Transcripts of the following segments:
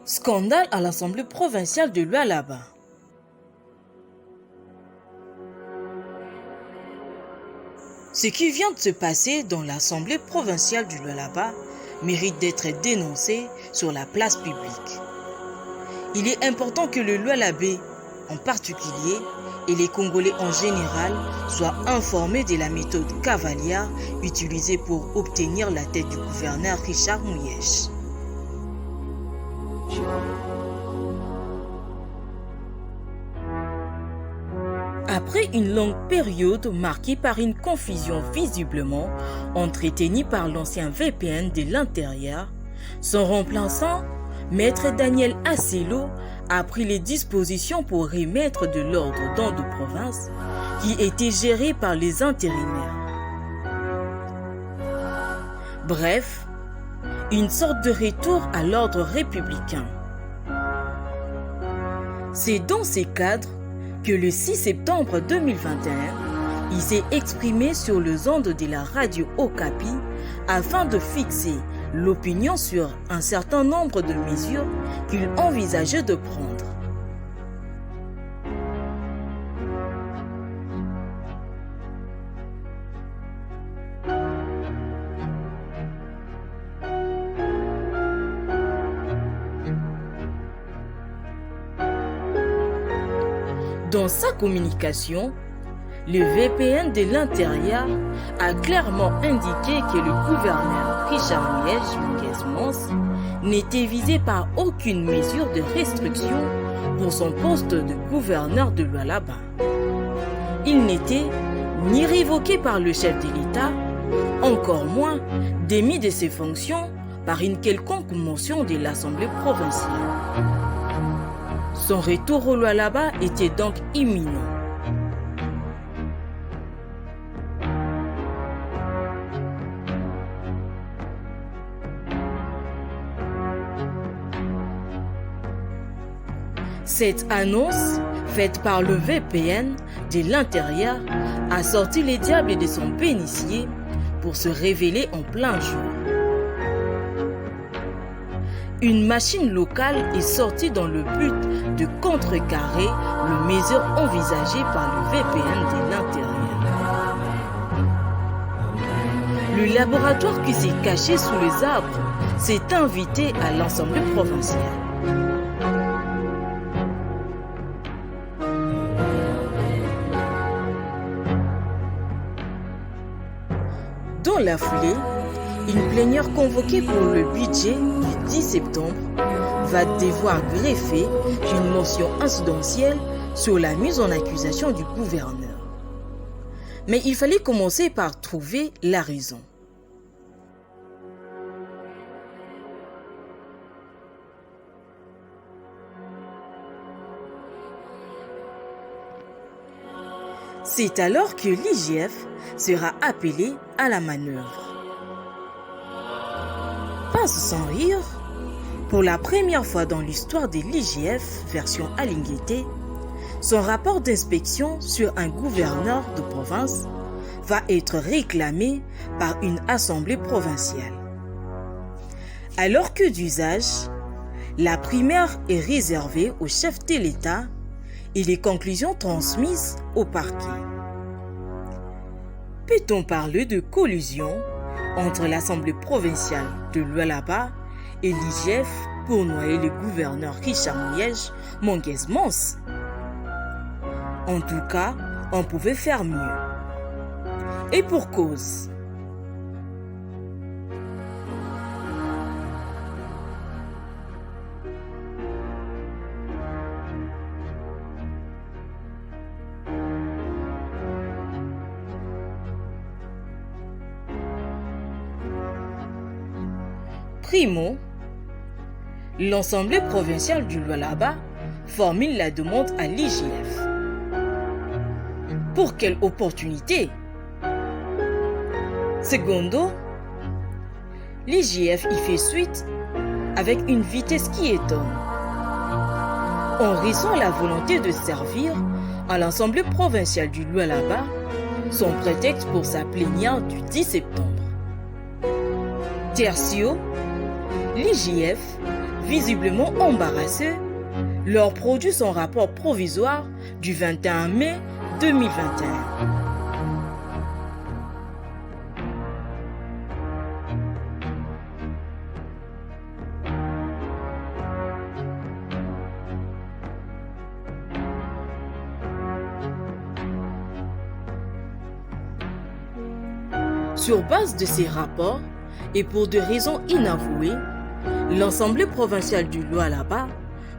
Scandale à l'Assemblée provinciale de Lualaba. Ce qui vient de se passer dans l'Assemblée provinciale du Lualaba mérite d'être dénoncé sur la place publique. Il est important que le Lualabais en particulier et les Congolais en général soient informés de la méthode cavalière utilisée pour obtenir la tête du gouverneur Richard Mouyèche. Après une longue période marquée par une confusion visiblement entretenue par l'ancien VPN de l'Intérieur, son remplaçant, Maître Daniel Asselo, a pris les dispositions pour remettre de l'ordre dans nos provinces qui étaient gérées par les intérimaires. Bref, une sorte de retour à l'ordre républicain. C'est dans ces cadres que le 6 septembre 2021, il s'est exprimé sur les ondes de la radio Okapi afin de fixer l'opinion sur un certain nombre de mesures qu'il envisageait de prendre. Dans sa communication, le VPN de l'Intérieur a clairement indiqué que le gouverneur Richard Mouyèche n'était visé par aucune mesure de restriction pour son poste de gouverneur de Lualaba. Il n'était ni révoqué par le chef de l'État, encore moins démis de ses fonctions par une quelconque motion de l'Assemblée provinciale. Son retour au Lualaba était donc imminent. Cette annonce, faite par le VPN de l'Intérieur, a sorti les diables de son bénitier pour se révéler en plein jour. Une machine locale est sortie dans le but de contrecarrer les mesures envisagées par le VPN de l'Intérieur. Le laboratoire qui s'est caché sous les arbres s'est invité à l'Assemblée provinciale. Dans la foulée, une plénière convoquée pour le budget du 10 septembre va devoir greffer une motion incidentielle sur la mise en accusation du gouverneur. Mais il fallait commencer par trouver la raison. C'est alors que l'IGF sera appelé à la manœuvre. Pas sans rire, pour la première fois dans l'histoire de l'IGF version Alingueté, son rapport d'inspection sur un gouverneur de province va être réclamé par une assemblée provinciale. Alors que d'usage, la primaire est réservée au chef de l'État et les conclusions transmises au parquet. Peut-on parler de collusion entre l'Assemblée provinciale de Lualaba et l'IGF pour noyer le gouverneur Richard Mouyèche Monguès-Mons? En tout cas, on pouvait faire mieux. Et pour cause. Primo, l'Assemblée provinciale du Lualaba formule la demande à l'IGF. Pour quelle opportunité? Secondo, l'IGF y fait suite avec une vitesse qui étonne. On ressent la volonté de servir à l'Assemblée provinciale du Lualaba son prétexte pour sa plénière du 10 septembre. Tertio, L'IGF, visiblement embarrassé, leur produit son rapport provisoire du 21 mai 2021. Sur base de ces rapports, et pour des raisons inavouées, l'Assemblée provinciale du Lualaba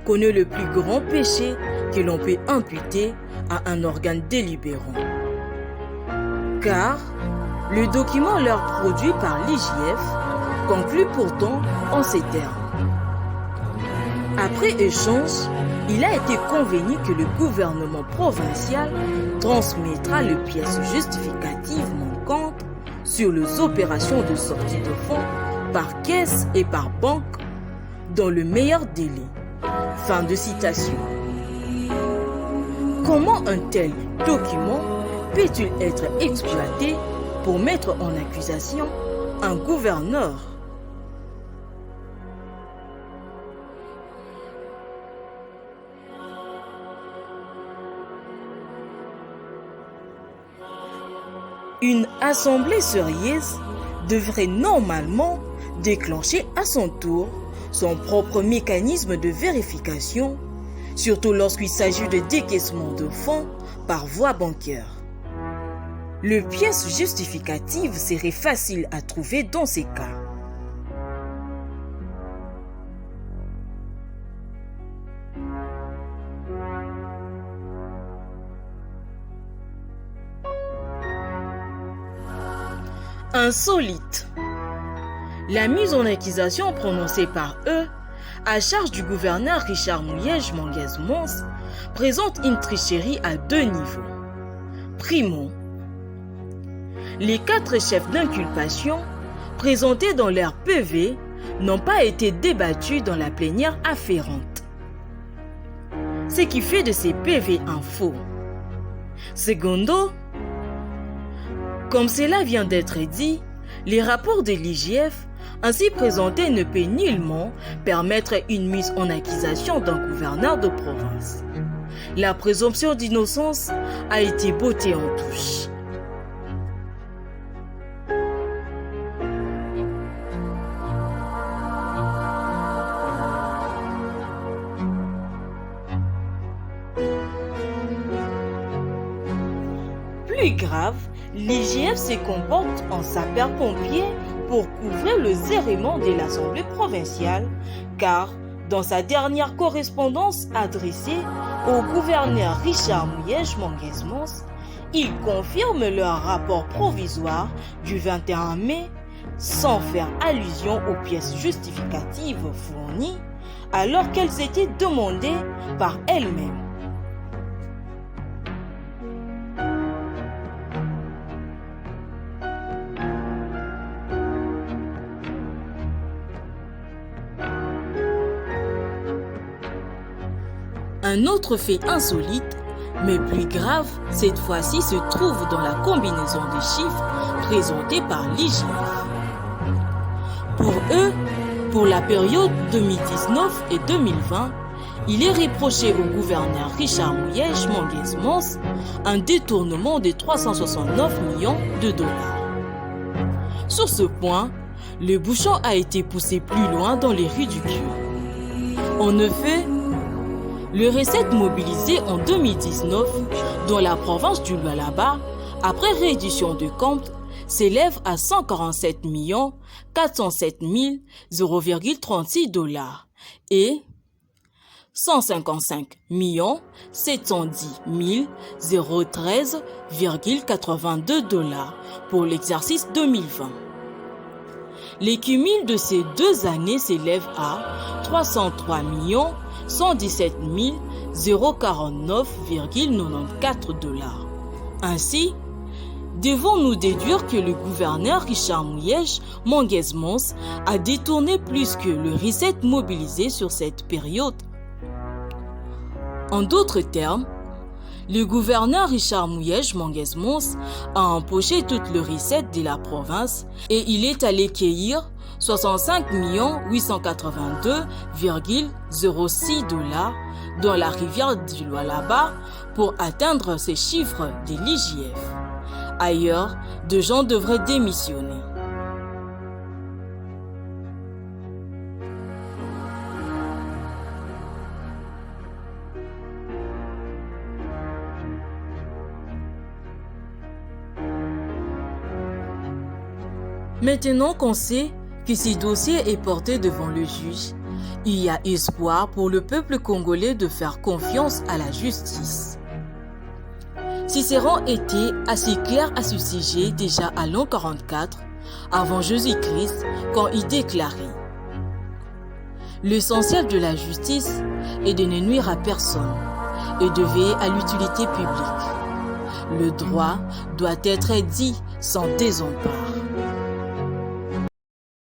connaît le plus grand péché que l'on peut imputer à un organe délibérant. Car le document leur produit par l'IGF conclut pourtant en ces termes. Après échange, il a été convenu que le gouvernement provincial transmettra les pièces justificatives manquantes sur les opérations de sortie de fonds par caisse et par banque dans le meilleur délai. Fin de citation. Comment un tel document peut-il être exploité pour mettre en accusation un gouverneur? Une assemblée sérieuse devrait normalement déclencher à son tour son propre mécanisme de vérification, surtout lorsqu'il s'agit de décaissement de fonds par voie bancaire. Les pièces justificatives seraient faciles à trouver dans ces cas. Insolite. La mise en accusation prononcée par eux à charge du gouverneur Richard Mouyej-Manguez-Mons présente une tricherie à deux niveaux. Primo, les 4 chefs d'inculpation présentés dans leur PV n'ont pas été débattus dans la plénière afférente, ce qui fait de ces PV un faux. Secondo, comme cela vient d'être dit, les rapports de l'IGF ainsi présentés ne peut nullement permettre une mise en accusation d'un gouverneur de province. La présomption d'innocence a été bottée en touche. Plus grave, l'IGF se comporte en sapeur-pompier pour couvrir les errements de l'Assemblée provinciale, car dans sa dernière correspondance adressée au gouverneur Richard Mouyej-Manguez-Mons, il confirme leur rapport provisoire du 21 mai sans faire allusion aux pièces justificatives fournies alors qu'elles étaient demandées par elles-mêmes. Un autre fait insolite, mais plus grave, cette fois-ci se trouve dans la combinaison des chiffres présentés par l'IGF. Pour eux, pour la période 2019 et 2020, il est reproché au gouverneur Richard Mouyej-Manguez-Mons un détournement de 369 millions de dollars. Sur ce point, le bouchon a été poussé plus loin dans les ridicules. En effet, les recettes mobilisées en 2019 dans la province du Lualaba, après réédition de compte, s'élèvent à 147 407 0,36 dollars et 155 710 013,82 dollars pour l'exercice 2020. Les cumuls de ces 2 années s'élèvent à 303 117 049,94 dollars. Ainsi, devons-nous déduire que le gouverneur Richard Mouyej-Manguez-Mons a détourné plus que le recette mobilisé sur cette période? En d'autres termes, le gouverneur Richard Mouyej-Manguez-Mons a empoché toutes les recettes de la province et il est allé cueillir 65 882,06 $ dans la rivière du Lualaba pour atteindre ces chiffres de l'IGF. Ailleurs, de gens devraient démissionner. Maintenant qu'on sait que ce dossier est porté devant le juge, il y a espoir pour le peuple congolais de faire confiance à la justice. Cicéron était assez clair à ce sujet déjà à l'an 44 avant Jésus-Christ quand il déclarait: l'essentiel de la justice est de ne nuire à personne et de veiller à l'utilité publique. Le droit doit être dit sans désempare.